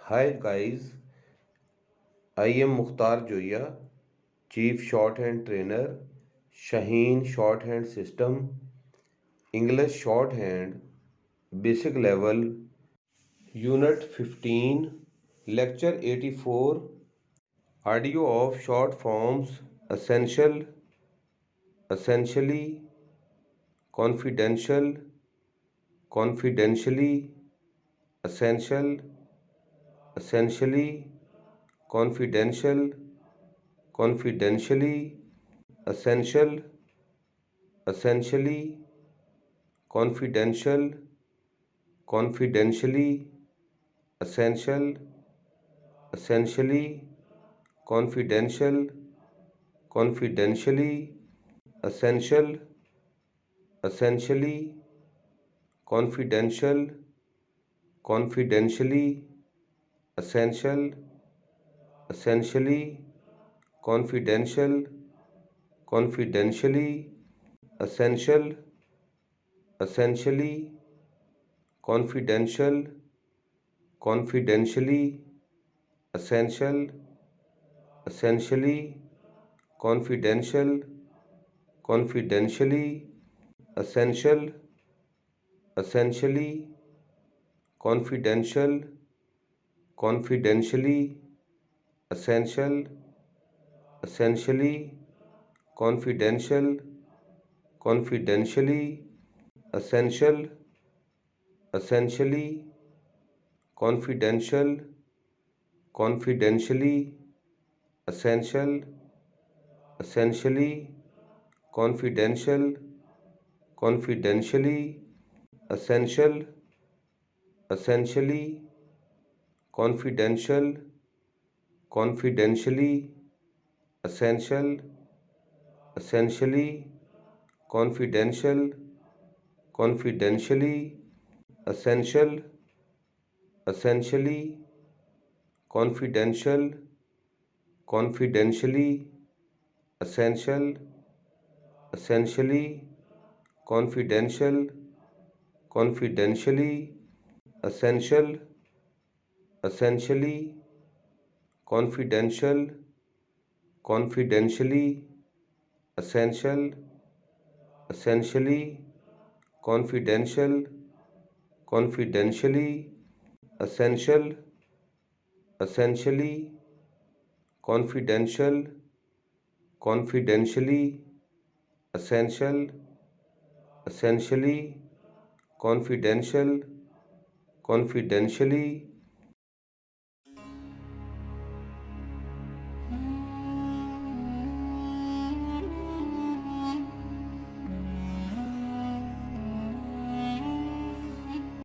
Hi guys, I am Mukhtar Joya, Chief Shorthand Trainer, Shaheen Shorthand System, English Shorthand, Basic Level, Unit 15, Lecture 84, Audio of Short Forms, Essential, Essentially, Confidential, Confidentially, Essential, Essentially, Confidential, Confidentially, Essential, essentially, confidential, confidentially, essential, essentially, confidential, confidentially, essential, essentially, confidential, confidentially, essential, essentially, confidential, confidentially, essential, essentially, confidential, confidentially, essential, essentially, confidential, confidentially, essential, essentially, confidential, confidentially, essential, essentially, confidential, confidentially, essential, essentially, confidential, confidentially, essential, essentially, confidential, confidentially, essential, essentially, confidential, confidentially, essential, essentially, confidential, confidentially, essential, essentially, confidential, confidentially, essential, essentially, confidential, confidentially, essential, essentially, confidential, confidentially, essential, essentially, confidential, confidentially, essential, essentially, confidential, confidentially, essential, essentially, confidential, confidentially,